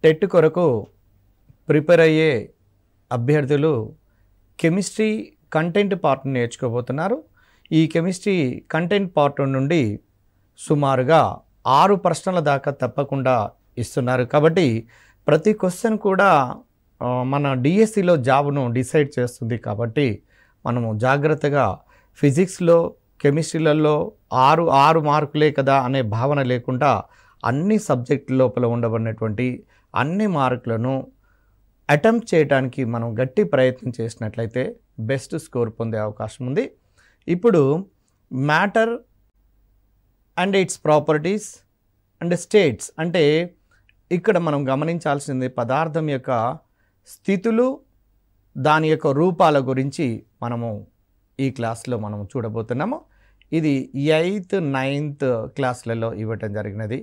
TET కొరకు prepare అయ్యే అభ్యర్థులు కెమిస్ట్రీ కంటెంట్ పార్ట్ నేర్చుకోబోతున్నారు. ఈ కెమిస్ట్రీ కంటెంట్ పార్ట్ నుండి సుమారుగా 6 ప్రశ్నల దాకా తప్పకుండా ఇస్తున్నారు. కాబట్టి ప్రతి క్వశ్చన్ కూడా మన డిఎస్సిలో జాబ్ను డిసైడ్ చేస్తుంది. కాబట్టి మనము జాగ్రత్తగా ఫిజిక్స్లో కెమిస్ట్రీలలో 6 మార్కులే కదా అనే భావన లేకుండా అన్ని సబ్జెక్టు లోపల ఉండబడినటువంటి అన్ని మార్కులను అటెంప్ట్ చేయడానికి మనం గట్టి ప్రయత్నం చేసినట్లయితే బెస్ట్ స్కోర్ పొందే అవకాశం ఉంది. ఇప్పుడు matter and its properties and states అంటే ఇక్కడ మనం గమనించాల్సింది పదార్థం యొక్క స్థితులు, దాని యొక్క రూపాల గురించి మనము ఈ క్లాస్లో మనం చూడబోతున్నాము. ఇది 8th 9th క్లాసులలో ఇవ్వటం జరిగినది.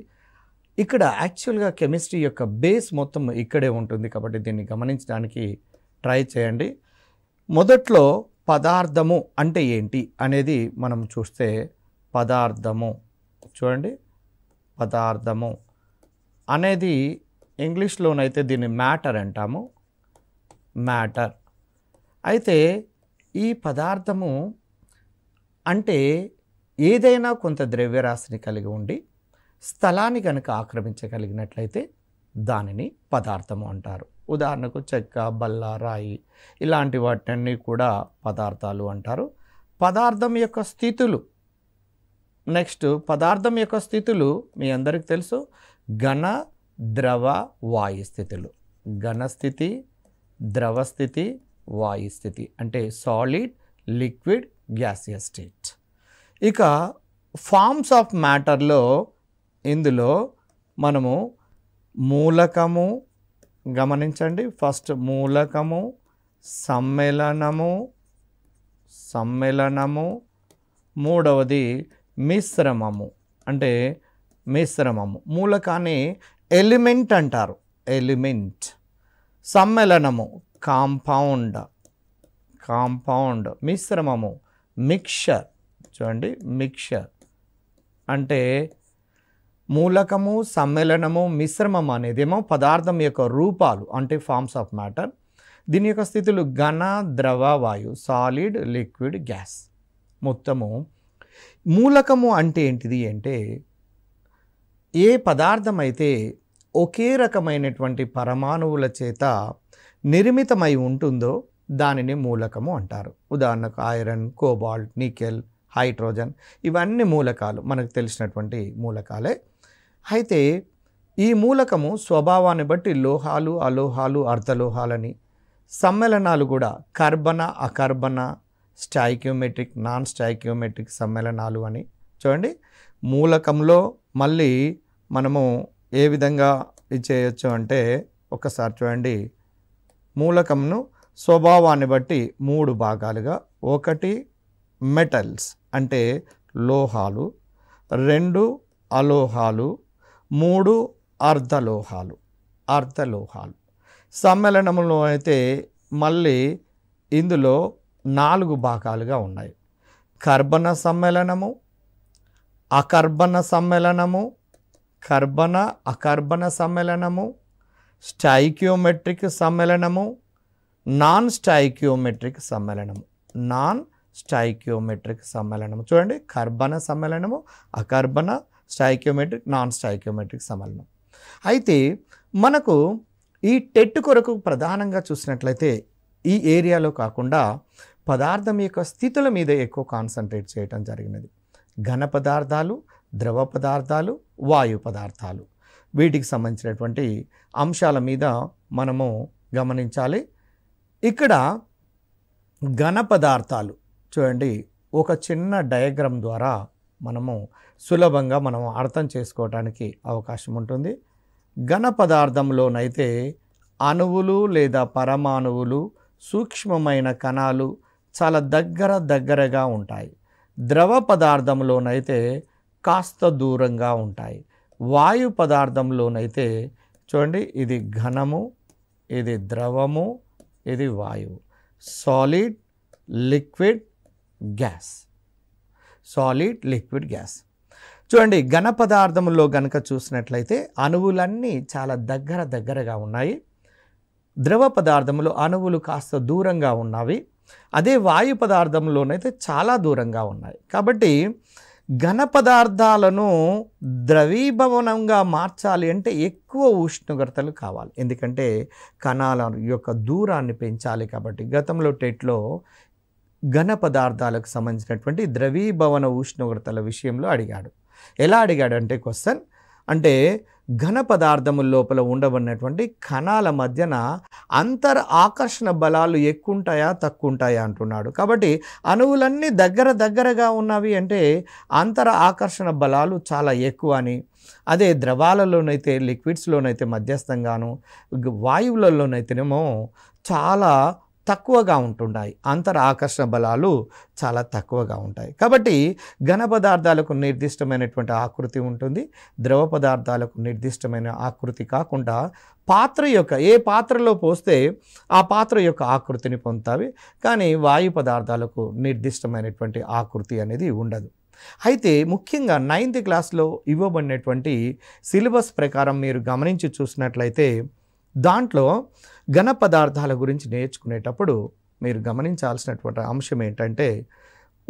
ఇక్కడ యాక్చువల్గా కెమిస్ట్రీ యొక్క బేస్ మొత్తం ఇక్కడే ఉంటుంది. కాబట్టి దీన్ని గమనించడానికి ట్రై చేయండి. మొదట్లో పదార్థము అంటే ఏంటి అనేది మనం చూస్తే పదార్థము చూడండి. పదార్థము అనేది ఇంగ్లీష్లోనైతే దీన్ని మ్యాటర్ అంటాము. మ్యాటర్ అయితే ఈ పదార్థము అంటే ఏదైనా కొంత ద్రవ్యరాశిని కలిగి ఉండి స్థలాన్ని కనుక ఆక్రమించగలిగినట్లయితే దానిని పదార్థము అంటారు. ఉదాహరణకు చెక్క, బల్ల, రాయి ఇలాంటి వాటిని కూడా పదార్థాలు అంటారు. పదార్థం యొక్క స్థితులు నెక్స్ట్ పదార్థం యొక్క స్థితులు మీ అందరికీ తెలుసు. ఘన, ద్రవ, వాయు స్థితులు. ఘన స్థితి, ద్రవ స్థితి, వాయు స్థితి అంటే సాలిడ్, లిక్విడ్, గ్యాసియస్ స్టేట్. ఇక ఫార్మ్స్ ఆఫ్ మ్యాటర్లో ఇందులో మనము మూలకము గమనించండి. ఫస్ట్ మూలకము, సమ్మేళనము, మూడవది మిశ్రమము అంటే మిశ్రమము. మూలకాన్ని ఎలిమెంట్ అంటారు. ఎలిమెంట్. సమ్మేళనము కాంపౌండ్. మిశ్రమము మిక్చర్. చూడండి మిక్చర్ అంటే మూలకము, సమ్మేళనము, మిశ్రమం అనేదేమో పదార్థం యొక్క రూపాలు అంటే ఫార్మ్స్ ఆఫ్ మ్యాటర్. దీని యొక్క స్థితులు ఘన, ద్రవ, వాయు, సాలిడ్, లిక్విడ్, గ్యాస్. మొత్తము మూలకము అంటే ఏంటిది అంటే ఏ పదార్థం అయితే ఒకే రకమైనటువంటి పరమాణువుల చేత నిర్మితమై ఉంటుందో దానిని మూలకము అంటారు. ఉదాహరణకు ఐరన్, కోబాల్ట్, నికెల్, హైడ్రోజన్ ఇవన్నీ మూలకాలు, మనకు తెలిసినటువంటి మూలకాలే. అయితే ఈ మూలకము స్వభావాన్ని బట్టి లోహాలు, అలోహాలు, అర్ధలోహాలని, సమ్మేళనాలు కూడా కర్బన, అకర్బన, స్టాయికియోమెట్రిక్, నాన్ స్టాయికియోమెట్రిక్ సమ్మేళనాలు అని. చూడండి మూలకంలో మళ్ళీ మనము ఏ విధంగా చేయొచ్చు అంటే ఒకసారి చూడండి. మూలకంను స్వభావాన్ని బట్టి 3 భాగాలుగా, 1 మెటల్స్ అంటే లోహాలు, 2 అలోహాలు, 3 అర్ధలోహాలు. సమ్మేళనంలో అయితే మళ్ళీ ఇందులో 4 భాగాలుగా ఉన్నాయి. కర్బన సమ్మేళనము, అకర్బన సమ్మేళనము, కర్బన అకర్బన సమ్మేళనము, స్టాయికియోమెట్రిక్ సమ్మేళనము, నాన్ స్టాయికియోమెట్రిక్ సమ్మేళనము. చూడండి కర్బన సమ్మేళనము, అకర్బన, స్టాయికియోమెట్రిక్, నాన్ స్టాయికియోమెట్రిక్ సమ్మేళనం. అయితే మనకు ఈ టెట్ కొరకు ప్రధానంగా చూసినట్లయితే ఈ ఏరియాలో కాకుండా పదార్థం యొక్క స్థితుల మీద ఎక్కువ కాన్సన్ట్రేట్ చేయటం జరిగినది. ఘన పదార్థాలు, ద్రవ పదార్థాలు, వాయు పదార్థాలు వీటికి సంబంధించినటువంటి అంశాల మీద మనము గమనించాలి. ఇక్కడ ఘన పదార్థాలు చూడండి ఒక చిన్న డయాగ్రామ్ ద్వారా మనము సులభంగా మనం అర్థం చేసుకోవడానికి అవకాశం ఉంటుంది. ఘన పదార్థంలోనైతే అణువులు లేదా పరమాణువులు, సూక్ష్మమైన కణాలు చాలా దగ్గరగా ఉంటాయి. ద్రవ పదార్థంలోనైతే కాస్త దూరంగా ఉంటాయి. వాయు పదార్థంలోనైతే చూడండి ఇది ఘనము, ఇది ద్రవము, ఇది వాయువు. Solid, liquid, gas. చూడండి ఘన పదార్థముల్లో గనక చూసినట్లయితే అణువులన్నీ చాలా దగ్గరగా ఉన్నాయి. ద్రవ పదార్థములు అణువులు కాస్త దూరంగా ఉన్నవి. అదే వాయు పదార్థంలోనైతే చాలా దూరంగా ఉన్నాయి. కాబట్టి ఘన పదార్థాలను ద్రవీభవనంగా మార్చాలి అంటే ఎక్కువ ఉష్ణోగ్రతలు కావాలి. ఎందుకంటే కణాల యొక్క దూరాన్ని పెంచాలి. కాబట్టి గతంలో టెట్లో ఘన పదార్థాలకు సంబంధించినటువంటి ద్రవీభవన ఉష్ణోగ్రతల విషయంలో అడిగాడు. ఎలా అడిగాడు అంటే క్వశ్చన్ అంటే ఘన పదార్థముల లోపల ఉండబడినటువంటి కణాల మధ్యన అంతర ఆకర్షణ బలాలు ఎక్కువ ఉంటాయా తక్కువ ఉంటాయా అంటున్నాడు. కాబట్టి అణువులన్నీ దగ్గరగా ఉన్నవి అంటే అంతర ఆకర్షణ బలాలు చాలా ఎక్కువ అని, అదే ద్రవాలలోనైతే లిక్విడ్స్లోనైతే మధ్యస్థంగాను వాయువులలోనైతేనేమో చాలా తక్కువగా ఉంటున్నాయి. అంతర ఆకర్షణ బలాలు చాలా తక్కువగా ఉంటాయి. కాబట్టి ఘన పదార్థాలకు నిర్దిష్టమైనటువంటి ఆకృతి ఉంటుంది. ద్రవ పదార్థాలకు నిర్దిష్టమైన ఆకృతి కాకుండా పాత్ర యొక్క ఏ పాత్రలో పోస్తే ఆ పాత్ర యొక్క ఆకృతిని పొందుతాయి. కానీ వాయు పదార్థాలకు నిర్దిష్టమైనటువంటి ఆకృతి అనేది ఉండదు. అయితే ముఖ్యంగా 9th క్లాస్లో ఇవ్వబడినటువంటి సిలబస్ ప్రకారం మీరు గమనించి చూసినట్లయితే దాంట్లో ఘన పదార్థాల గురించి నేర్చుకునేటప్పుడు మీరు గమనించాల్సినటువంటి అంశం ఏంటంటే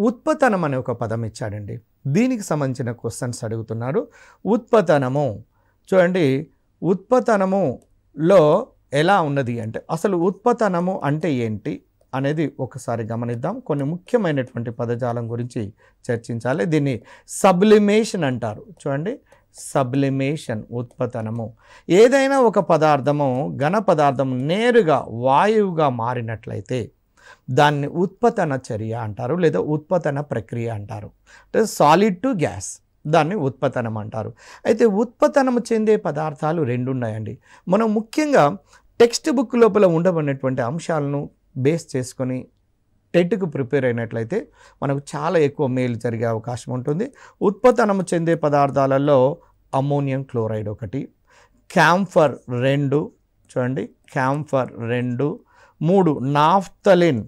ఉత్పతనం అనే ఒక పదం ఇచ్చాడండి. దీనికి సంబంధించిన క్వశ్చన్స్ అడుగుతున్నాడు. ఉత్పతనము చూడండి, ఉత్పతనములో ఎలా ఉన్నది అంటే అసలు ఉత్పతనము అంటే ఏంటి అనేది ఒకసారి గమనిద్దాం. కొన్ని ముఖ్యమైనటువంటి పదజాలం గురించి చర్చించాలి. దీన్ని సబ్లిమేషన్ అంటారు. చూడండి, సబ్లిమేషన్ ఉత్పతనము. ఏదైనా ఒక పదార్థము ఘన పదార్థం నేరుగా వాయువుగా మారినట్లయితే దాన్ని ఉత్పతన చర్య అంటారు, లేదా ఉత్పతన ప్రక్రియ అంటారు. అంటే సాలిడ్ టు గ్యాస్, దాన్ని ఉత్పతనం అంటారు. అయితే ఉత్పతనము చెందే పదార్థాలు రెండు ఉన్నాయండి. మనం ముఖ్యంగా టెక్స్ట్ బుక్ లోపల ఉండబడినటువంటి అంశాలను బేస్ చేసుకొని టెట్కు ప్రిపేర్ అయినట్లయితే మనకు చాలా ఎక్కువ మేలు జరిగే అవకాశం ఉంటుంది. ఉత్పతనము చెందే పదార్థాలలో అమ్మోనియం క్లోరైడ్ ఒకటి, క్యాంఫర్ 2, చూడండి క్యాంఫర్ 2, 3 నాఫ్థలిన్,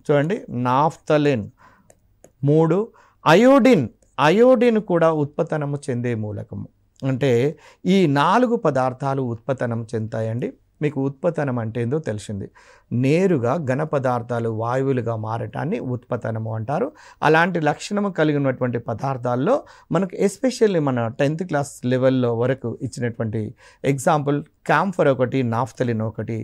చూడండి నాఫ్థలిన్ 3, అయోడిన్ కూడా ఉత్పతనము చెందే మూలకము. అంటే ఈ 4 పదార్థాలు ఉత్పతనం చెందుతాయండి. మీకు ఉత్పతనం అంటే ఏందో తెలిసింది. నేరుగా ఘన పదార్థాలు వాయువులుగా మారటాన్ని ఉత్పతనము అంటారు. అలాంటి లక్షణము కలిగి ఉన్నటువంటి పదార్థాల్లో మనకు ఎస్పెషల్లీ మన 10th క్లాస్ లెవెల్లో వరకు ఇచ్చినటువంటి ఎగ్జాంపుల్ క్యాంఫర్ ఒకటి, నాఫ్థలిన్ ఒకటి,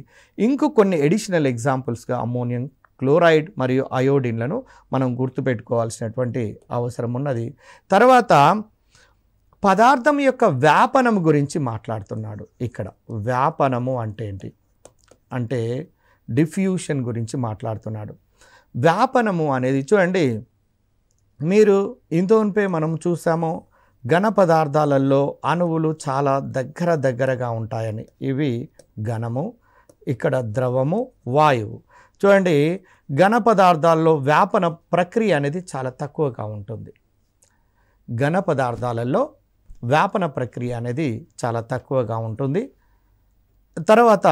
ఇంకో కొన్ని ఎడిషనల్ ఎగ్జాంపుల్స్గా అమ్మోనియం క్లోరైడ్ మరియు అయోడిన్లను మనం గుర్తుపెట్టుకోవాల్సినటువంటి అవసరం ఉన్నది. తర్వాత పదార్థం యొక్క వ్యాపనము గురించి మాట్లాడుతున్నాడు. ఇక్కడ వ్యాపనము అంటే ఏంటి అంటే డిఫ్యూషన్ గురించి మాట్లాడుతున్నాడు. వ్యాపనము అనేది చూడండి, మీరు ఇంతోనిపై మనం చూసాము ఘన పదార్థాలలో అణువులు చాలా దగ్గరగా ఉంటాయని. ఇవి ఘనము, ఇక్కడ ద్రవము, వాయువు. చూడండి ఘన పదార్థాల్లో వ్యాపన ప్రక్రియ అనేది చాలా తక్కువగా ఉంటుంది. ఘన పదార్థాలలో వ్యాపన ప్రక్రియ అనేది చాలా తక్కువగా ఉంటుంది. తర్వాత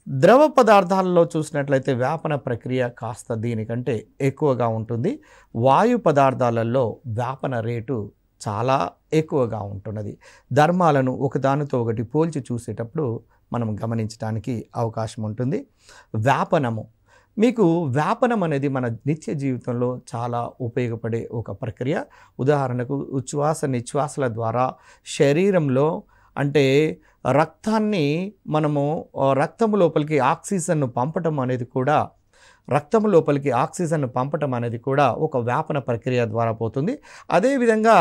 ద్రవ పదార్థాలలో చూసినట్లయితే వ్యాపన ప్రక్రియ కాస్త దీనికంటే ఎక్కువగా ఉంటుంది. వాయు పదార్థాలలో వ్యాపన రేటు చాలా ఎక్కువగా ఉంటున్నది. ధర్మాలను ఒకదానితో ఒకటి పోల్చి చూసేటప్పుడు మనం గమనించడానికి అవకాశం ఉంటుంది. వ్యాపనము, మీకు వ్యాపనం అనేది మన నిత్య జీవితంలో చాలా ఉపయోగపడే ఒక ప్రక్రియ. ఉదాహరణకు ఉచ్ఛ్వాస నిశ్వాసల ద్వారా శరీరంలో అంటే రక్తాన్ని మనము రక్తము లోపలికి ఆక్సిజన్ను పంపటం అనేది కూడా ఒక వ్యాపన ప్రక్రియ ద్వారా పోతుంది. అదేవిధంగా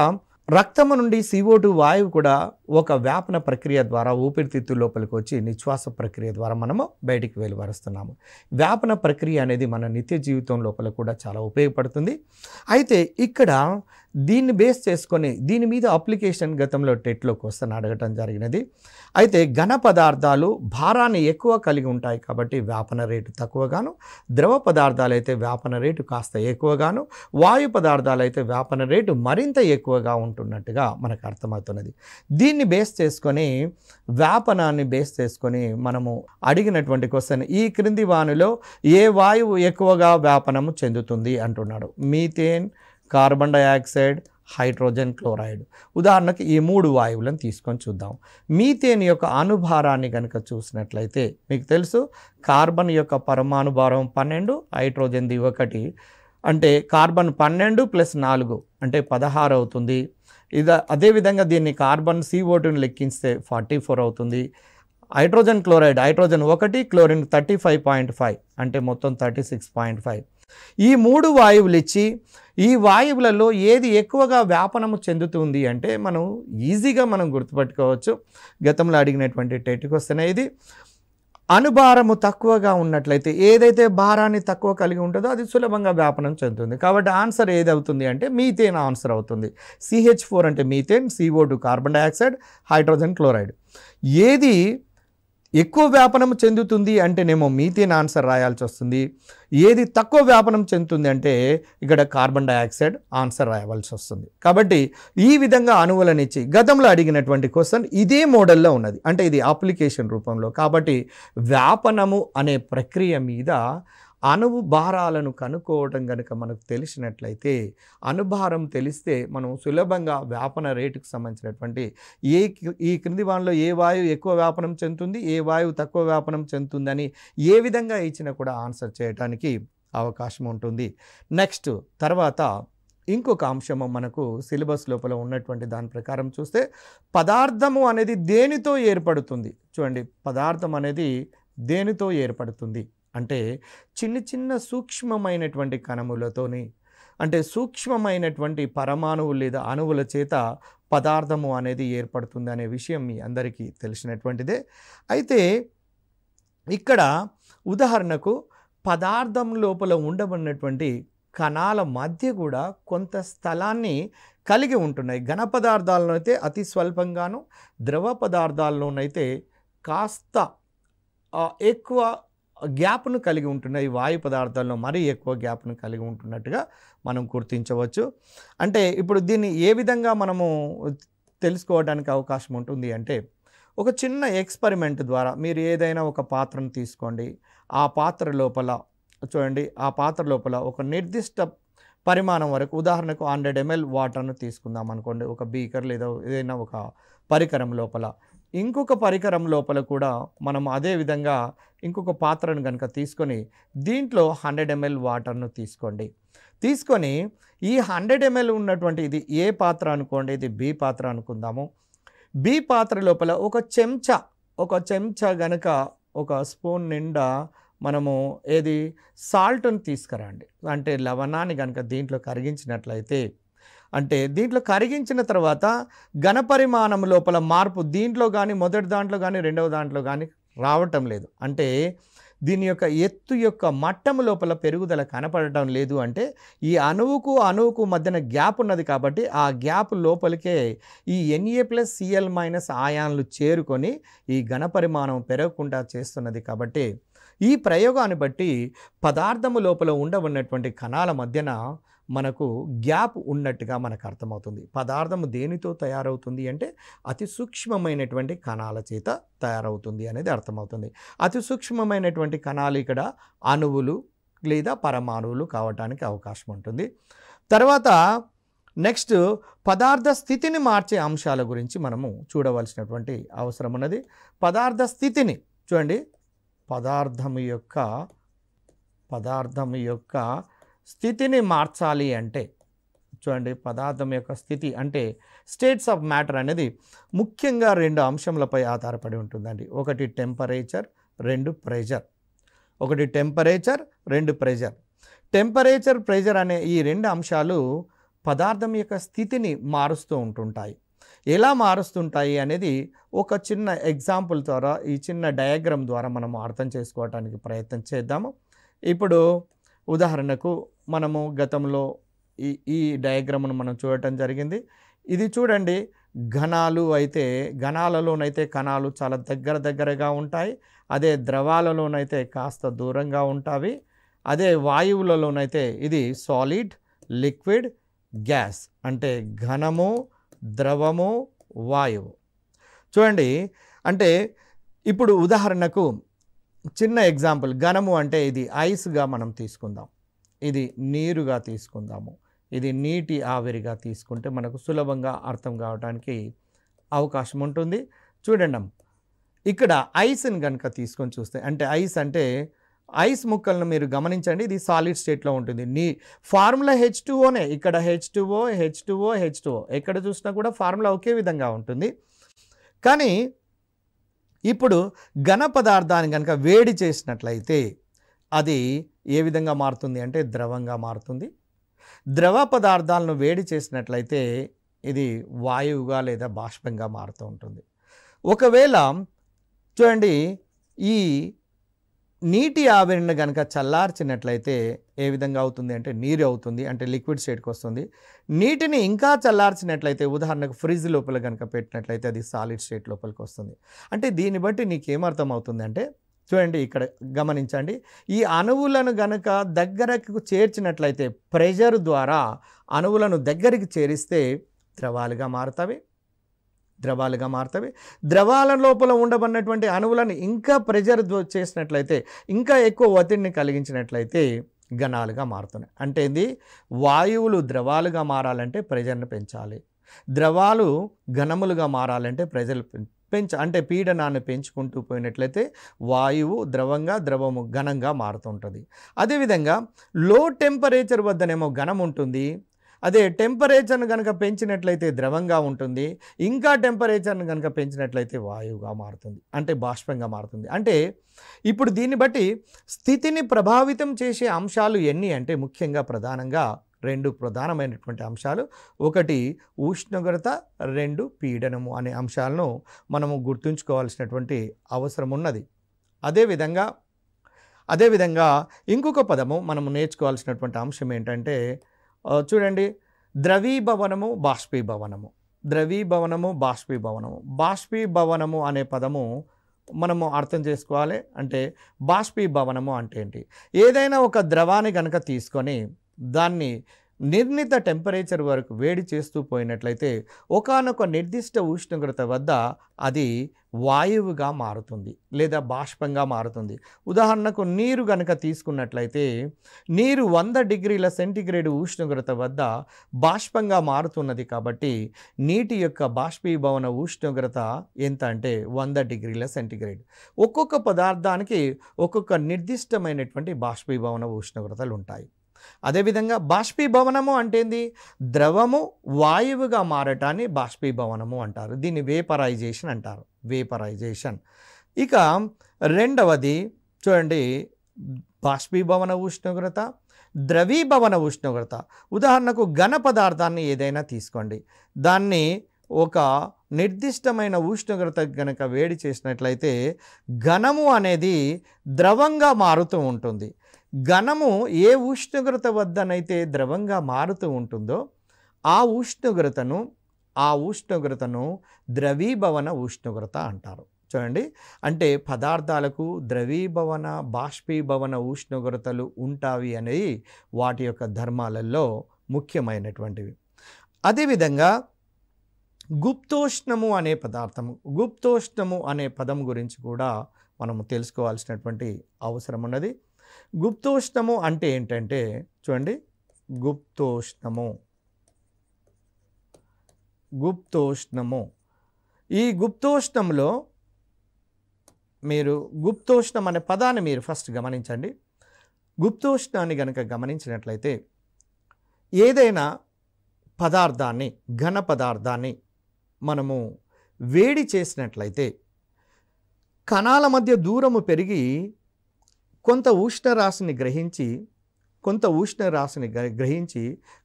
రక్తము నుండి CO2 వాయువు కూడా ఒక వ్యాపన ప్రక్రియ ద్వారా ఊపిరితిత్తుల లోపలికి వచ్చి నిశ్వాస ప్రక్రియ ద్వారా మనము బయటికి వెలువరుస్తున్నాము. వ్యాపన ప్రక్రియ అనేది మన నిత్య జీవితం లోపల కూడా చాలా ఉపయోగపడుతుంది. అయితే ఇక్కడ దీన్ని బేస్ చేసుకొని దీని మీద అప్లికేషన్ గతంలో టెట్లో క్వశ్చన్ అడగటం జరిగినది. అయితే ఘన పదార్థాలు భారాన్ని ఎక్కువ కలిగి ఉంటాయి కాబట్టి వ్యాపన రేటు తక్కువగాను, ద్రవ పదార్థాలు అయితే వ్యాపన రేటు కాస్త ఎక్కువగాను, వాయు పదార్థాలు అయితే వ్యాపన రేటు మరింత ఎక్కువగా ఉంటున్నట్టుగా మనకు అర్థమవుతున్నది. దీన్ని బేస్ చేసుకొని వ్యాపనాన్ని బేస్ చేసుకొని మనము అడిగినటువంటి క్వశ్చన్, ఈ క్రింది వానిలో ఏ వాయువు ఎక్కువగా వ్యాపనము చెందుతుంది అంటున్నాడు. Methane, carbon dioxide, hydrogen chloride. ఉదాహరణకు ఈ 3 వాయువులను తీసుకొని చూద్దాం. మీథేన్ యొక్క అణుభారాన్ని కనుక చూసినట్లయితే మీకు తెలుసు కార్బన్ యొక్క పరమాణు భారం 12, హైడ్రోజన్ది 1, అంటే కార్బన్ 12 + 4 అంటే 16 అవుతుంది. అదేవిధంగా దీన్ని కార్బన్ CO2ని లెక్కిస్తే 44 అవుతుంది. హైడ్రోజన్ క్లోరైడ్ హైడ్రోజన్ 1, క్లోరిన్ 35.5 అంటే మొత్తం 36.5. ఈ 3 వాయువులు ఇచ్చి ఈ వాయువులలో ఏది ఎక్కువగా వ్యాపనము చెందుతుంది అంటే మనం ఈజీగా గుర్తుపెట్టుకోవచ్చు. గతంలో అడిగినటువంటి టెట్ క్వశ్చన్ ఇది. అణుభారము తక్కువగా ఉన్నట్లయితే ఏదైతే భారాన్ని తక్కువ కలిగి ఉంటుందో అది సులభంగా వ్యాపనం చెందుతుంది. కాబట్టి ఆన్సర్ ఏది అవుతుంది అంటే మీథేన్ ఆన్సర్ అవుతుంది. CH4 అంటే methane, CO2 carbon dioxide, hydrogen chloride. ఏది ఎక్కువ వ్యాపనం చెందుతుంది అంటేనేమో మీథేన్ ఆన్సర్ రాయాల్సి వస్తుంది. ఏది తక్కువ వ్యాపనం చెందుతుంది అంటే ఇక్కడ కార్బన్ డైఆక్సైడ్ ఆన్సర్ రాయవలసి వస్తుంది. కాబట్టి ఈ విధంగా అణువులను ఇచ్చి గతంలో అడిగినటువంటి క్వశ్చన్ ఇదే మోడల్లో ఉన్నది, అంటే ఇది అప్లికేషన్ రూపంలో. కాబట్టి వ్యాపనము అనే ప్రక్రియ మీద అణువు భారాలను కనుక్కోవటం కనుక మనకు తెలిసినట్లయితే, అణుభారం తెలిస్తే మనం సులభంగా వ్యాపన రేటుకు సంబంధించినటువంటి ఈ క్రింది వానిలో ఏ వాయువు ఎక్కువ వ్యాపనం చెందుతుంది, ఏ వాయువు తక్కువ వ్యాపనం చెందుతుందని ఏ విధంగా ఇచ్చినా కూడా ఆన్సర్ చేయడానికి అవకాశం ఉంటుంది. నెక్స్ట్ తర్వాత ఇంకొక అంశము మనకు సిలబస్ లోపల ఉన్నటువంటి దాని ప్రకారం చూస్తే పదార్థము అనేది దేనితో ఏర్పడుతుంది. చూడండి, పదార్థం అనేది దేనితో ఏర్పడుతుంది అంటే చిన్న చిన్న సూక్ష్మమైనటువంటి కణములతోని, అంటే సూక్ష్మమైనటువంటి పరమాణువులు లేదా అణువుల చేత పదార్థము అనేది ఏర్పడుతుంది అనే విషయం మీ అందరికీ తెలిసినటువంటిదే. అయితే ఇక్కడ ఉదాహరణకు పదార్థం లోపల ఉండబడినటువంటి కణాల మధ్య కూడా కొంత స్థలాన్ని కలిగి ఉంటున్నాయి. ఘన పదార్థాలనైతే అతి స్వల్పంగాను, ద్రవ పదార్థాల్లోనైతే కాస్త ఎక్కువ గ్యాప్ను కలిగి ఉంటున్నాయి. వాయు పదార్థాల్లో మరీ ఎక్కువ గ్యాప్ను కలిగి ఉంటున్నట్టుగా మనం గుర్తించవచ్చు. అంటే ఇప్పుడు దీన్ని ఏ విధంగా మనము తెలుసుకోవడానికి అవకాశం ఉంటుంది అంటే ఒక చిన్న ఎక్స్పెరిమెంట్ ద్వారా మీరు ఏదైనా ఒక పాత్రను తీసుకోండి. ఆ పాత్ర లోపల చూడండి, ఆ పాత్ర లోపల ఒక నిర్దిష్ట పరిమాణం వరకు, ఉదాహరణకు 100 ml వాటర్ను తీసుకుందాం అనుకోండి. ఒక బీకర్ లేదా ఏదైనా ఒక పరికరం లోపల, ఇంకొక పరికరం లోపల కూడా మనం అదే విధంగా ఇంకొక పాత్రను కనుక తీసుకొని దీంట్లో 100 ml వాటర్ను తీసుకొని ఈ 100 ml ఉన్నటువంటి ఇది ఏ పాత్ర అనుకోండి, ఇది బి పాత్ర అనుకుందాము. బి పాత్ర లోపల ఒక చెంచా గనక ఒక స్పూన్ నిండా మనము ఏది సాల్ట్ని తీసుకురండి, అంటే లవణాన్ని కనుక దీంట్లో కరిగించినట్లయితే, అంటే దీంట్లో కరిగించిన తర్వాత ఘనపరిమాణం లోపల మార్పు దీంట్లో కానీ మొదటి దాంట్లో కానీ రెండవ దాంట్లో కానీ రావటం లేదు. అంటే దీని యొక్క ఎత్తు యొక్క మట్టం లోపల పెరుగుదల కనపడటం లేదు. అంటే ఈ అణువుకు మధ్యన గ్యాప్ ఉన్నది కాబట్టి ఆ గ్యాప్ లోపలికే ఈ Na+Cl- ఆయాన్లు చేరుకొని ఈ ఘనపరిమాణం పెరగకుండా చేస్తున్నది. కాబట్టి ఈ ప్రయోగాన్ని బట్టి పదార్థము లోపల ఉండబడినటువంటి కణాల మధ్యన మనకు గ్యాప్ ఉన్నట్టుగా మనకు అర్థమవుతుంది. పదార్థము దేనితో తయారవుతుంది అంటే అతి సూక్ష్మమైనటువంటి కణాల చేత తయారవుతుంది అనేది అర్థమవుతుంది. అతి సూక్ష్మమైనటువంటి కణాలు ఇక్కడ అణువులు లేదా పరమాణువులు కావడానికి అవకాశం ఉంటుంది. తర్వాత నెక్స్ట్ పదార్థ స్థితిని మార్చే అంశాల గురించి మనము చూడవలసినటువంటి అవసరం ఉన్నది. పదార్థ స్థితిని చూడండి, పదార్థము యొక్క స్థితిని మార్చాలి అంటే చూడండి, పదార్థం యొక్క స్థితి అంటే స్టేట్స్ ఆఫ్ మ్యాటర్ అనేది ముఖ్యంగా 2 అంశములపై ఆధారపడి ఉంటుందండి. ఒకటి టెంపరేచర్, 2 ప్రెషర్. ఒకటి టెంపరేచర్, 2 ప్రెషర్. టెంపరేచర్, ప్రెషర్ అనే ఈ 2 అంశాలు పదార్థం యొక్క స్థితిని మారుస్తూ ఉంటుంటాయి. ఎలా మారుస్తుంటాయి అనేది ఒక చిన్న ఎగ్జాంపుల్ ద్వారా, ఈ చిన్న డయాగ్రామ్ ద్వారా మనం అర్థం చేసుకోవడానికి ప్రయత్నం చేద్దాము. ఇప్పుడు ఉదాహరణకు మనము గతంలో ఈ డయాగ్రామ్ను మనం చూడటం జరిగింది. ఇది చూడండి, ఘనాలలోనైతే కణాలు చాలా దగ్గరగా ఉంటాయి. అదే ద్రవాలలోనైతే కాస్త దూరంగా ఉంటాయి. అదే వాయువులలోనైతే ఇది సాలిడ్, లిక్విడ్, గ్యాస్ అంటే ఘనము, ద్రవము, వాయువు. చూడండి, అంటే ఇప్పుడు ఉదాహరణకు చిన్న ఎగ్జాంపుల్, ఘనము అంటే ఇది ఐస్గా మనం తీసుకుందాం, ఇది నీరుగా తీసుకుందాము, ఇది నీటి ఆవిరిగా తీసుకుంటే మనకు సులభంగా అర్థం కావడానికి అవకాశం ఉంటుంది. చూడండి, ఇక్కడ ఐస్ని కనుక తీసుకొని చూస్తే, అంటే ఐస్ అంటే ఐస్ ముక్కలను మీరు గమనించండి, ఇది సాలిడ్ స్టేట్లో ఉంటుంది. ఫార్ములా H2Oనే, ఇక్కడ H2O H2O H2O, ఎక్కడ చూసినా కూడా ఫార్ములా ఒకే విధంగా ఉంటుంది. కానీ ఇప్పుడు ఘన పదార్థాన్ని కనుక వేడి చేసినట్లయితే అది ఏ విధంగా మారుతుంది అంటే ద్రవంగా మారుతుంది. ద్రవ పదార్థాలను వేడి చేసినట్లయితే ఇది వాయువుగా లేదా బాష్పంగా మారుతూ ఉంటుంది. ఒకవేళ చూడండి, ఈ నీటి ఆవిరిని కనుక చల్లార్చినట్లయితే ఏ విధంగా అవుతుంది అంటే నీరు అవుతుంది, అంటే లిక్విడ్ స్టేట్కి వస్తుంది. నీటిని ఇంకా చల్లార్చినట్లయితే, ఉదాహరణకు ఫ్రిడ్జ్ లోపల కనుక పెట్టినట్లయితే అది సాలిడ్ స్టేట్ లోపలికి వస్తుంది. అంటే దీన్ని బట్టి నీకేమర్థం అవుతుంది అంటే, చూడండి ఇక్కడ గమనించండి, ఈ అణువులను గనక దగ్గరకు చేర్చినట్లయితే, ప్రెషర్ ద్వారా అణువులను దగ్గరికి చేరిస్తే ద్రవాలుగా మారుతాయి. ద్రవాల లోపల ఉండబడినటువంటి అణువులను ఇంకా ప్రెషర్ చేసినట్లయితే, ఇంకా ఎక్కువ ఒత్తిడిని కలిగించినట్లయితే ఘనాలుగా మారుతున్నాయి. అంటే ఇది వాయువులు ద్రవాలుగా మారాలంటే ప్రెషర్ని పెంచాలి, ద్రవాలు ఘనములుగా మారాలంటే ప్రెషర్ అంటే పీడనాన్ని పెంచుకుంటూ పోయినట్లయితే వాయువు ద్రవము ఘనంగా మారుతుంటుంది. అదేవిధంగా లో టెంపరేచర్ వద్దనేమో ఘనం ఉంటుంది, అదే టెంపరేచర్ను కనుక పెంచినట్లయితే ద్రవంగా ఉంటుంది, ఇంకా టెంపరేచర్ను కనుక పెంచినట్లయితే వాయువుగా మారుతుంది, అంటే బాష్పంగా మారుతుంది. అంటే ఇప్పుడు దీన్ని బట్టి స్థితిని ప్రభావితం చేసే అంశాలు ఎన్ని అంటే, ముఖ్యంగా ప్రధానంగా 2 ప్రధానమైనటువంటి అంశాలు, ఒకటి ఉష్ణోగ్రత, 2 పీడనము అనే అంశాలను మనము గుర్తుంచుకోవాల్సినటువంటి అవసరం ఉన్నది. అదేవిధంగా ఇంకొక పదము మనము నేర్చుకోవాల్సినటువంటి అంశం ఏంటంటే, చూడండి, ద్రవీభవనము, బాష్పీభవనము. బాష్పీభవనము అనే పదము మనము అర్థం చేసుకోవాలి. అంటే బాష్పీభవనము అంటే ఏంటి? ఏదైనా ఒక ద్రవాన్ని కనుక తీసుకొని దాన్ని నిర్ణీత టెంపరేచర్ వరకు వేడి చేస్తూ పోయినట్లయితే ఒకానొక నిర్దిష్ట ఉష్ణోగ్రత వద్ద అది వాయువుగా మారుతుంది లేదా బాష్పంగా మారుతుంది. ఉదాహరణకు నీరు కనుక తీసుకున్నట్లయితే, నీరు 100 డిగ్రీల సెంటీగ్రేడ్ ఉష్ణోగ్రత వద్ద బాష్పంగా మారుతున్నది. కాబట్టి నీటి యొక్క బాష్పీభవన ఉష్ణోగ్రత ఎంత అంటే 100 డిగ్రీల సెంటీగ్రేడ్. ఒక్కొక్క పదార్థానికి ఒక్కొక్క నిర్దిష్టమైనటువంటి బాష్పీభవన ఉష్ణోగ్రతలు ఉంటాయి. అదేవిధంగా బాష్పీభవనము అంటే ఏంది? ద్రవము వాయువుగా మారటాన్ని బాష్పీభవనము అంటారు. దీన్ని వేపరైజేషన్ అంటారు, వేపరైజేషన్. ఇక రెండవది చూడండి, బాష్పీభవన ఉష్ణోగ్రత, ద్రవీభవన ఉష్ణోగ్రత. ఉదాహరణకు ఘన పదార్థాన్ని ఏదైనా తీసుకోండి, దాన్ని ఒక నిర్దిష్టమైన ఉష్ణోగ్రత గనక వేడి చేసినట్లయితే ఘనము అనేది ద్రవంగా మారుతూ ఉంటుంది. ఘనము ఏ ఉష్ణోగ్రత వద్దనైతే ద్రవంగా మారుతూ ఉంటుందో ఆ ఉష్ణోగ్రతను ద్రవీభవన ఉష్ణోగ్రత అంటారు. చూడండి, అంటే పదార్థాలకు ద్రవీభవన, బాష్పీభవన ఉష్ణోగ్రతలు ఉంటాయి అనేవి వాటి యొక్క ధర్మాలలో ముఖ్యమైనటువంటివి. అదేవిధంగా గుప్తోష్ణము అనే పదం గురించి కూడా మనము తెలుసుకోవాల్సినటువంటి అవసరం ఉన్నది. గుప్తోష్ణము అంటే ఏంటంటే, చూడండి, గుప్తోష్ణము ఈ గుప్తోష్ణంలో మీరు గుప్తోష్ణం అనే పదాన్ని మీరు ఫస్ట్ గమనించండి. గుప్తోష్ణాన్ని గనక గమనించినట్లయితే, ఏదైనా పదార్థాన్ని, ఘన పదార్థాన్ని మనము వేడి చేసినట్లయితే కణాల మధ్య దూరము పెరిగి కొంత ఉష్ణరాశిని గ్రహించి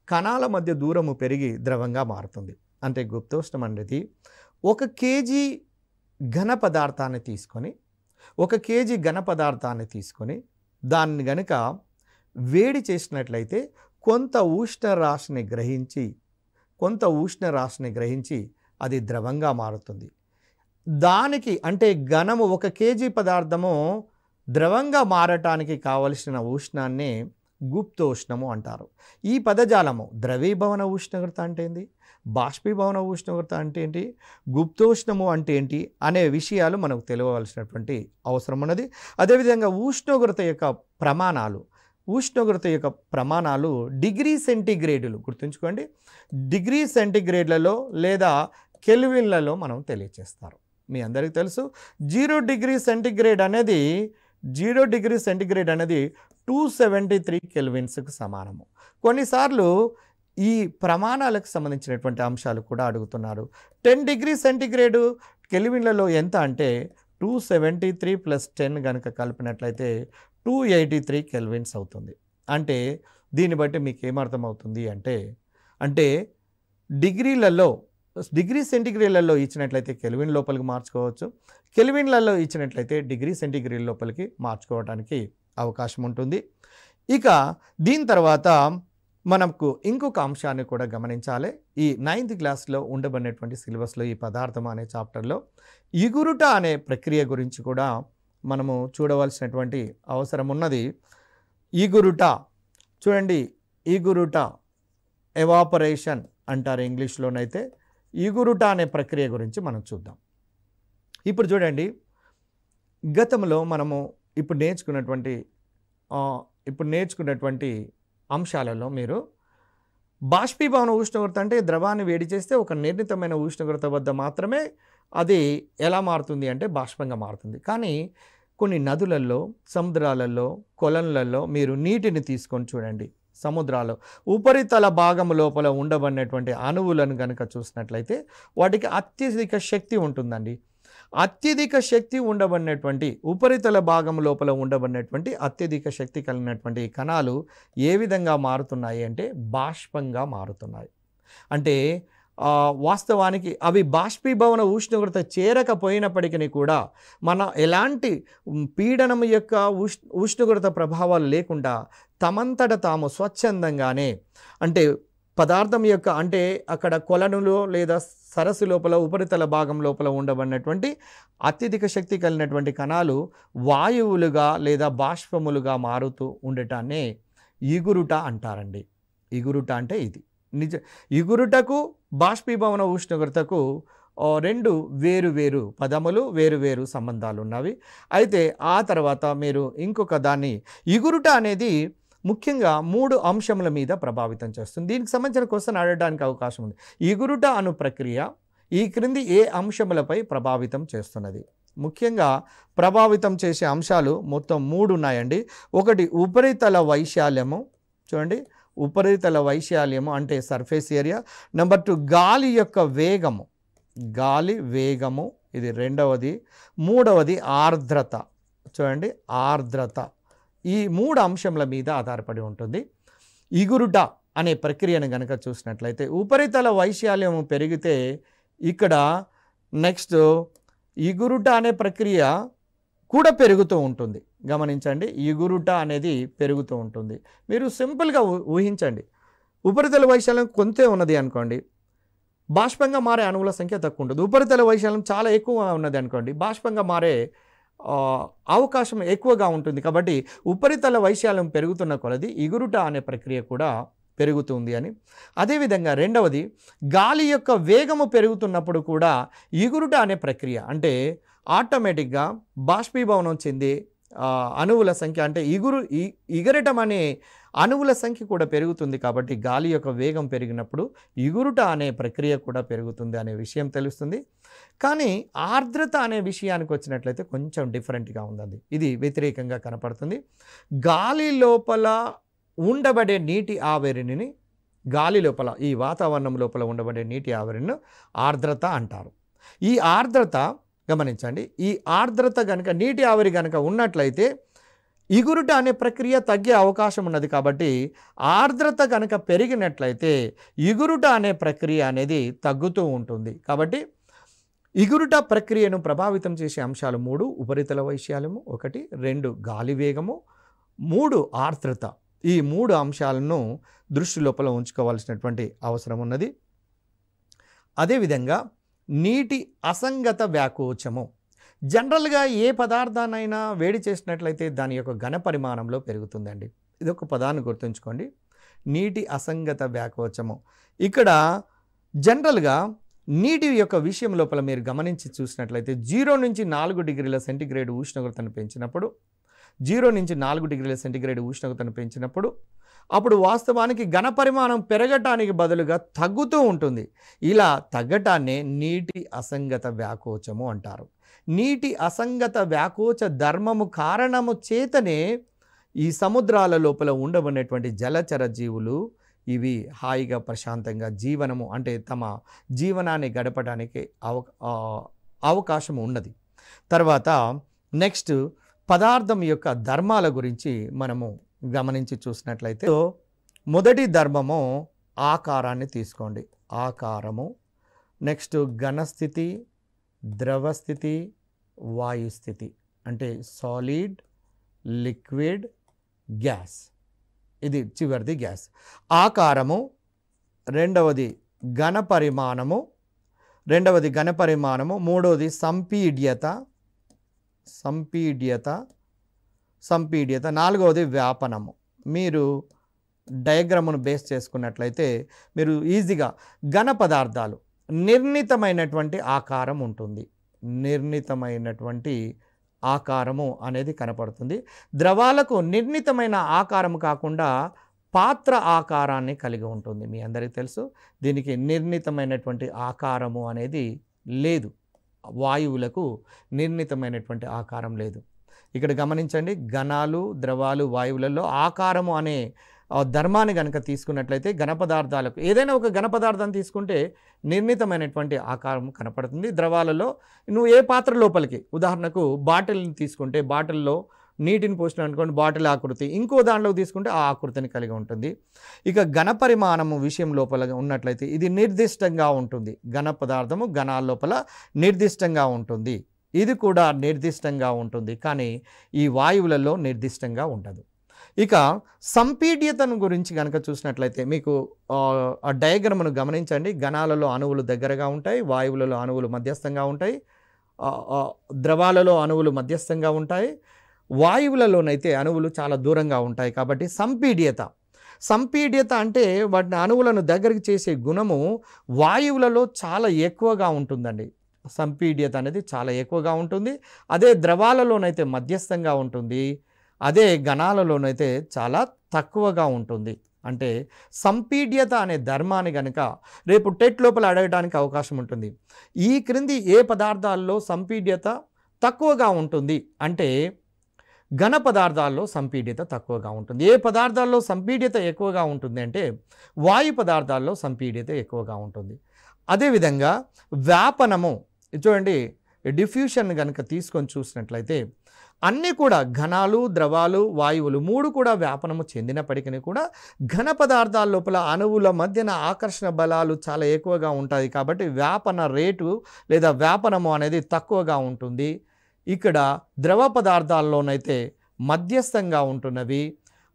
కణాల మధ్య దూరము పెరిగి ద్రవంగా మారుతుంది. అంటే గుప్తోష్ణం అనేది 1 కేజీ ఘన పదార్థాన్ని తీసుకొని దాన్ని గనుక వేడి చేసినట్లయితే కొంత ఉష్ణరాశిని గ్రహించి అది ద్రవంగా మారుతుంది. దానికి అంటే ఘనము 1 కేజీ పదార్థము ద్రవంగా మారటానికి కావలసిన ఉష్ణాన్ని గుప్తోష్ణము అంటారు. ఈ పదజాలము ద్రవీభవన ఉష్ణోగ్రత అంటే ఏంటి, బాష్పీభవన ఉష్ణోగ్రత అంటే ఏంటి, గుప్తోష్ణము అంటే ఏంటి అనే విషయాలు మనకు తెలియవలసినటువంటి అవసరం ఉన్నది. అదేవిధంగా ఉష్ణోగ్రత యొక్క ప్రమాణాలు, ఉష్ణోగ్రత యొక్క ప్రమాణాలు డిగ్రీ సెంటీగ్రేడులు గుర్తుంచుకోండి. డిగ్రీ సెంటీగ్రేడ్లలో లేదా కెల్విన్లలో మనం తెలియచేస్తారు. మీ అందరికీ తెలుసు 0 డిగ్రీ సెంటీగ్రేడ్ అనేది 273 కెల్విన్స్కు సమానము. కొన్నిసార్లు ఈ ప్రమాణాలకు సంబంధించినటువంటి అంశాలు కూడా అడుగుతున్నారు. 10 డిగ్రీ సెంటీగ్రేడు కెల్విన్లలో ఎంత అంటే 273 + 10 కనుక కలిపినట్లయితే 283 కెల్విన్స్ అవుతుంది. అంటే దీన్ని బట్టి మీకు ఏమర్థమవుతుంది అంటే డిగ్రీ సెంటీగ్రేడ్లలో ఇచ్చినట్లయితే కెల్విన్ లోపలికి మార్చుకోవచ్చు, కెల్విన్లలో ఇచ్చినట్లయితే డిగ్రీ సెంటీగ్రేడ్ లోపలికి మార్చుకోవడానికి అవకాశం ఉంటుంది. ఇక దీని తర్వాత మనకు ఇంకొక అంశాన్ని కూడా గమనించాలి. ఈ 9th క్లాస్లో ఉండబడినటువంటి సిలబస్లో ఈ పదార్థం అనే చాప్టర్లో ఇగురుట అనే ప్రక్రియ గురించి కూడా మనము చూడవలసినటువంటి అవసరం ఉన్నది. ఇగురుట చూడండి, ఇగురుట ఎవాపరేషన్ అంటారు ఇంగ్లీష్లోనైతే. ఇగురుట అనే ప్రక్రియ గురించి మనం చూద్దాం. ఇప్పుడు చూడండి, గతంలో మనము ఇప్పుడు నేర్చుకున్నటువంటి అంశాలలో మీరు బాష్పీభవన ఉష్ణోగ్రత అంటే ద్రవాన్ని వేడి చేస్తే ఒక నిర్ణీతమైన ఉష్ణోగ్రత వద్ద మాత్రమే అది ఎలా మారుతుంది అంటే బాష్పంగా మారుతుంది. కానీ కొన్ని నదులలో, సముద్రాలలో, కొలనులలో మీరు నీటిని తీసుకొని చూడండి. సముద్రాలు ఉపరితల భాగం లోపల ఉండబడినటువంటి అణువులను కనుక చూసినట్లయితే వాటికి అత్యధిక శక్తి ఉంటుందండి. అత్యధిక శక్తి ఉండబడినటువంటి ఉపరితల భాగం లోపల ఉండబడినటువంటి అత్యధిక శక్తి కలిగినటువంటి కణాలు ఏ విధంగా మారుతున్నాయి అంటే బాష్పంగా మారుతున్నాయి. అంటే వాస్తవానికి అవి బాష్పీభవన ఉష్ణోగ్రత చేరకపోయినప్పటికీ కూడా మన ఎలాంటి పీడనం యొక్క ఉష్ణోగ్రత ప్రభావాలు లేకుండా తమంతట తాము స్వచ్ఛందంగానే అంటే పదార్థం యొక్క అంటే అక్కడ కొలనులో లేదా సరస్సు లోపల ఉపరితల భాగం లోపల ఉండబడినటువంటి అత్యధిక శక్తి కలిగినటువంటి కణాలు వాయువులుగా లేదా బాష్పములుగా మారుతూ ఉండటాన్నే ఇగురుట అంటారండి. ఇగురుట అంటే ఇది ఇగురుటకు బాష్పీభవన ఉష్ణోగ్రతకు రెండు వేరు పదములు, వేరు సంబంధాలు ఉన్నవి. అయితే ఆ తర్వాత మీరు ఇంకొక దాన్ని ఇగురుట అనేది ముఖ్యంగా 3 అంశముల మీద ప్రభావితం చేస్తుంది. దీనికి సంబంధించిన క్వశ్చన్ అడగడానికి అవకాశం ఉంది. ఇగురుట అను ప్రక్రియ ఈ క్రింది ఏ అంశములపై ప్రభావితం చేస్తున్నది? ముఖ్యంగా ప్రభావితం చేసే అంశాలు మొత్తం 3 ఉన్నాయండి. ఒకటి ఉపరితల వైశాల్యము, చూడండి ఉపరితల వైశాల్యము అంటే సర్ఫేస్ ఏరియా. నెంబర్ 2 గాలి యొక్క వేగము, గాలి వేగము ఇది రెండవది. మూడవది ఆర్ద్రత, చూడండి ఆర్ద్రత. ఈ 3 అంశముల మీద ఆధారపడి ఉంటుంది. ఇగురుట అనే ప్రక్రియను కనుక చూసినట్లయితే ఉపరితల వైశాల్యము పెరిగితే ఇక్కడ నెక్స్ట్ ఇగురుట అనే ప్రక్రియ కూడా పెరుగుతూ ఉంటుంది. గమనించండి, ఇగురుట అనేది పెరుగుతూ ఉంటుంది. మీరు సింపుల్గా ఊహించండి, ఉపరితల వైశాల్యం కొంతే ఉన్నది అనుకోండి, బాష్పంగా మారే అణువుల సంఖ్య తక్కువ ఉంటుంది. ఉపరితల వైశాల్యం చాలా ఎక్కువ ఉన్నది అనుకోండి, బాష్పంగా మారే అవకాశం ఎక్కువగా ఉంటుంది. కాబట్టి ఉపరితల వైశాల్యం పెరుగుతున్న కొలది ఇగురుట అనే ప్రక్రియ కూడా పెరుగుతుంది అని. అదేవిధంగా రెండవది గాలి యొక్క వేగము పెరుగుతున్నప్పుడు కూడా ఇగురుట అనే ప్రక్రియ అంటే ఆటోమేటిక్గా బాష్పీభవనం చెందే అణువుల సంఖ్య అంటే ఎగరటం అనే అణువుల సంఖ్య కూడా పెరుగుతుంది. కాబట్టి గాలి యొక్క వేగం పెరిగినప్పుడు ఇగురుట అనే ప్రక్రియ కూడా పెరుగుతుంది అనే విషయం తెలుస్తుంది. కానీ ఆర్ద్రత అనే విషయానికి వచ్చినట్లయితే కొంచెం డిఫరెంట్గా ఉందండి. ఇది వ్యతిరేకంగా కనపడుతుంది. గాలి లోపల ఉండబడే నీటి ఆవిరిని, గాలి లోపల ఈ వాతావరణం లోపల ఉండబడే నీటి ఆవిరిని ఆర్ద్రత అంటారు. ఈ ఆర్ద్రత గమనించండి, ఈ ఆర్ద్రత కనుక నీటి ఆవిరి కనుక ఉన్నట్లయితే ఇగురుట అనే ప్రక్రియ తగ్గే అవకాశం ఉన్నది. కాబట్టి ఆర్ద్రత కనుక పెరిగినట్లయితే ఇగురుట అనే ప్రక్రియ అనేది తగ్గుతూ ఉంటుంది. కాబట్టి ఇగురుట ప్రక్రియను ప్రభావితం చేసే అంశాలు 3: ఉపరితల వైశాల్యము 1, 2 గాలి వేగము, 3 ఆర్ద్రత. ఈ 3 అంశాలను దృష్టి లోపల ఉంచుకోవాల్సినటువంటి అవసరం ఉన్నది. అదేవిధంగా నీటి అసంగత వ్యాకోచము. జనరల్గా ఏ పదార్థాన్నైనా వేడి చేసినట్లయితే దాని యొక్క ఘన పరిమాణంలో పెరుగుతుందండి. ఇది ఒక పదాన్ని గుర్తుంచుకోండి, నీటి అసంగత వ్యాకోచము. ఇక్కడ జనరల్గా నీటి యొక్క విషయం లోపల మీరు గమనించి చూసినట్లయితే 0 నుంచి 4 డిగ్రీల సెంటీగ్రేడ్ ఉష్ణోగ్రతను పెంచినప్పుడు 0 నుంచి 4 డిగ్రీల సెంటీగ్రేడ్ ఉష్ణోగ్రతను పెంచినప్పుడు అప్పుడు వాస్తవానికి ఘన పరిమాణం పెరగటానికి బదులుగా తగ్గుతూ ఉంటుంది. ఇలా తగ్గటాన్నే నీటి అసంగత వ్యాకోచము అంటారు. నీటి అసంగత వ్యాకోచ ధర్మము కారణము చేతనే ఈ సముద్రాల లోపల ఉండబడినటువంటి జలచర జీవులు ఇవి హాయిగా ప్రశాంతంగా జీవనము అంటే తమ జీవనాన్ని గడపడానికి అవకాశం ఉన్నది. తర్వాత నెక్స్ట్ పదార్థం యొక్క ధర్మాల గురించి మనము గమనించి చూసినట్లయితే మొదటి ధర్మము ఆకారాన్ని తీసుకోండి. ఆకారము, నెక్స్ట్ ఘనస్థితి, ద్రవస్థితి, వాయుస్థితి అంటే సాలిడ్, లిక్విడ్, గ్యాస్. ఇది చివరిది గ్యాస్. ఆకారము, రెండవది ఘన పరిమాణము, మూడవది సంపీడ్యత, నాలుగవది వ్యాపనము. మీరు డయాగ్రామ్ను బేస్ చేసుకున్నట్లయితే మీరు ఈజీగా ఘన పదార్థాలు నిర్ణీతమైనటువంటి ఆకారం ఉంటుంది. నిర్ణీతమైనటువంటి ఆకారము అనేది కనపడుతుంది. ద్రవాలకు నిర్ణీతమైన ఆకారం కాకుండా పాత్ర ఆకారాన్ని కలిగి ఉంటుంది. మీ అందరికీ తెలుసు దీనికి నిర్ణీతమైనటువంటి ఆకారము అనేది లేదు. వాయువులకు నిర్ణీతమైనటువంటి ఆకారం లేదు. ఇక్కడ గమనించండి, ఘనాలు, ద్రవాలు, వాయువులలో ఆకారము అనే ధర్మాన్ని కనుక తీసుకున్నట్లయితే ఘన పదార్థాలకు ఏదైనా ఒక ఘన పదార్థాన్ని తీసుకుంటే నిర్ణీతమైనటువంటి ఆకారం కనపడుతుంది. ద్రవాలలో నువ్వు ఏ పాత్ర లోపలికి, ఉదాహరణకు బాటిల్ని తీసుకుంటే బాటిల్లో నీటిని పోసిన అనుకోండి, బాటిల్ ఆకృతి ఇంకో దాంట్లో తీసుకుంటే ఆ ఆకృతిని కలిగి ఉంటుంది. ఇక ఘన పరిమాణము విషయం లోపల ఉన్నట్లయితే ఇది నిర్దిష్టంగా ఉంటుంది. ఘన పదార్థము ఘనాల లోపల నిర్దిష్టంగా ఉంటుంది. ఇది కూడా నిర్దిష్టంగా ఉంటుంది, కానీ ఈ వాయువులలో నిర్దిష్టంగా ఉండదు. ఇక సంపీడ్యతను గురించి కనుక చూసినట్లయితే మీకు ఆ డయాగ్రామ్ను గమనించండి. ఘనాలలో అణువులు దగ్గరగా ఉంటాయి, వాయువులలో అణువులు మధ్యస్థంగా ఉంటాయి, ద్రవాలలో అణువులు మధ్యస్థంగా ఉంటాయి, వాయువులలోనైతే అణువులు చాలా దూరంగా ఉంటాయి. కాబట్టి సంపీడ్యత అంటే వాటిని అణువులను దగ్గరికి చేసే గుణము వాయువులలో చాలా ఎక్కువగా ఉంటుందండి. సంపీడ్యత అనేది చాలా ఎక్కువగా ఉంటుంది. అదే ద్రవాలలోనైతే మధ్యస్థంగా ఉంటుంది, అదే ఘనాలలోనైతే చాలా తక్కువగా ఉంటుంది. అంటే సంపీడ్యత అనే ధర్మాన్ని కనుక రేపు టెట్ లోపల అడగడానికి అవకాశం ఉంటుంది. ఈ క్రింది ఏ పదార్థాల్లో సంపీడ్యత తక్కువగా ఉంటుంది అంటే ఘన పదార్థాల్లో సంపీడ్యత తక్కువగా ఉంటుంది. ఏ పదార్థాల్లో సంపీడ్యత ఎక్కువగా ఉంటుంది అంటే వాయు పదార్థాల్లో సంపీడ్యత ఎక్కువగా ఉంటుంది. అదేవిధంగా వ్యాపనము చూడండి, డిఫ్యూషన్ కనుక తీసుకొని చూసినట్లయితే అన్నీ కూడా ఘనాలు, ద్రవాలు, వాయువులు మూడు కూడా వ్యాపనము చెందినప్పటికీ కూడా ఘన పదార్థాల లోపల అణువుల మధ్యన ఆకర్షణ బలాలు చాలా ఎక్కువగా ఉంటాయి. కాబట్టి వ్యాపన రేటు లేదా వ్యాపనము అనేది తక్కువగా ఉంటుంది. ఇక్కడ ద్రవ పదార్థాల్లోనైతే మధ్యస్థంగా ఉంటున్నవి,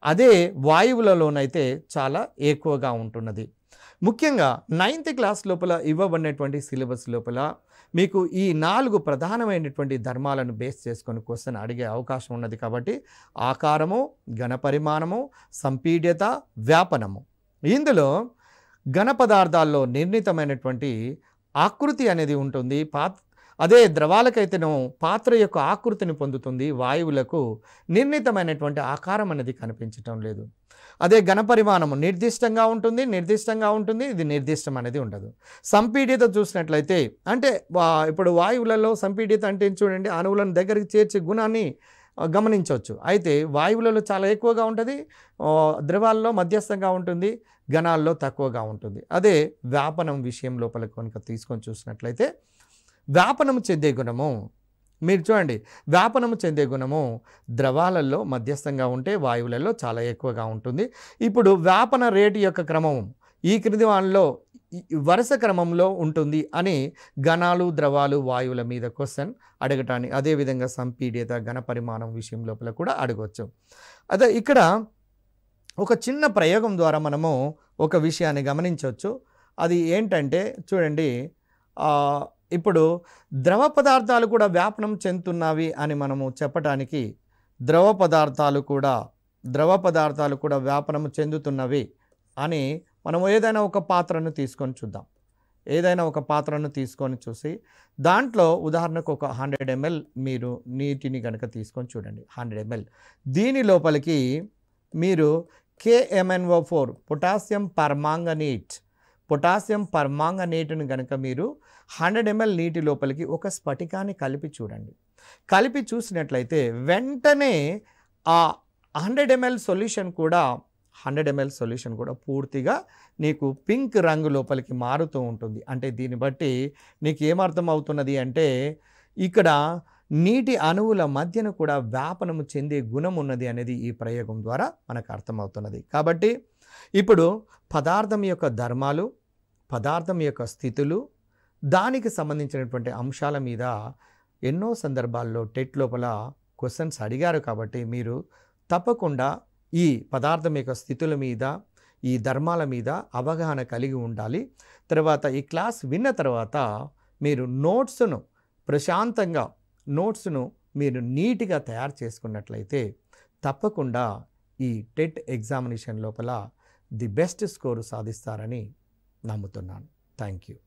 అదే వాయువులలోనైతే చాలా ఎక్కువగా ఉంటున్నది. ముఖ్యంగా 9th క్లాస్ లోపల ఇవ్వబడినటువంటి సిలబస్ లోపల మీకు ఈ 4 ప్రధానమైనటువంటి ధర్మాలను బేస్ చేసుకొని క్వశ్చన్ అడిగే అవకాశం ఉన్నది. కాబట్టి ఆకారము, ఘన పరిమాణము, సంపీడ్యత, వ్యాపనము. ఇందులో ఘన పదార్థాల్లో నిర్ణీతమైనటువంటి ఆకృతి అనేది ఉంటుంది. అదే ద్రవాలకైతేనో పాత్ర యొక్క ఆకృతిని పొందుతుంది. వాయువులకు నిర్ణీతమైనటువంటి ఆకారం అనేది కనిపించటం లేదు. అదే ఘన పరిమాణము నిర్దిష్టంగా ఉంటుంది. ఇది నిర్దిష్టం అనేది ఉండదు. సంపీడ్యత చూసినట్లయితే అంటే ఇప్పుడు వాయువులలో సంపీడ్యత అంటే చూడండి, అణువులను దగ్గరికి చేర్చే గుణాన్ని గమనించవచ్చు. అయితే వాయువులలో చాలా ఎక్కువగా ఉంటుంది, ద్రవాల్లో మధ్యస్థంగా ఉంటుంది, ఘనాల్లో తక్కువగా ఉంటుంది. అదే వ్యాపనం విషయం లోపల కనుక తీసుకొని చూసినట్లయితే వ్యాపనము చెందే గుణము మీరు చూడండి, వ్యాపనము చెందే గుణము ద్రవాలలో మధ్యస్థంగా ఉంటే వాయువులలో చాలా ఎక్కువగా ఉంటుంది. ఇప్పుడు వ్యాపన రేటు యొక్క క్రమం ఈ క్రింది వాళ్ళలో వరుస క్రమంలో ఉంటుంది అని ఘనాలు, ద్రవాలు, వాయువుల మీద క్వశ్చన్ అడగటాన్ని, అదేవిధంగా సంపీడ్యత, ఘన పరిమాణం విషయం లోపల కూడా అడగవచ్చు. అదే ఇక్కడ ఒక చిన్న ప్రయోగం ద్వారా మనము ఒక విషయాన్ని గమనించవచ్చు. అది ఏంటంటే చూడండి, ఇప్పుడు ద్రవ పదార్థాలు కూడా వ్యాపనం చెందుతున్నవి అని మనము చెప్పటానికి ద్రవ పదార్థాలు కూడా వ్యాపనము చెందుతున్నవి అని మనం ఏదైనా ఒక పాత్రను తీసుకొని చూద్దాం. ఏదైనా ఒక పాత్రను తీసుకొని చూసి దాంట్లో ఉదాహరణకు ఒక 100 ml మీరు నీటిని కనుక తీసుకొని చూడండి, 100 ml. దీని లోపలికి మీరు KMnO4 పొటాషియం పర్మాంగనేట్ని కనుక మీరు 100 ml నీటి లోపలికి ఒక స్ఫటికాన్ని కలిపి చూడండి. కలిపి చూసినట్లయితే వెంటనే ఆ 100 ml సొల్యూషన్ కూడా పూర్తిగా నీకు పింక్ రంగు లోపలికి మారుతూ ఉంటుంది. అంటే దీన్ని బట్టి నీకు ఏమర్థం అవుతున్నది అంటే ఇక్కడ నీటి అణువుల మధ్యన కూడా వ్యాపనము చెందే గుణం ఉన్నది అనేది ఈ ప్రయోగం ద్వారా మనకు అర్థమవుతున్నది. కాబట్టి ఇప్పుడు పదార్థం యొక్క ధర్మాలు, పదార్థం యొక్క స్థితులు, దానికి సంబంధించినటువంటి అంశాల మీద ఎన్నో సందర్భాల్లో టెట్ లోపల క్వశ్చన్స్ అడిగారు. కాబట్టి మీరు తప్పకుండా ఈ పదార్థం యొక్క స్థితుల మీద, ఈ ధర్మాల మీద అవగాహన కలిగి ఉండాలి. తర్వాత ఈ క్లాస్ విన్న తర్వాత మీరు నోట్స్ను మీరు నీట్గా తయారు చేసుకున్నట్లయితే తప్పకుండా ఈ టెట్ ఎగ్జామినేషన్ లోపల ది బెస్ట్ స్కోరు సాధిస్తారని నమ్ముతున్నాను. Thank you.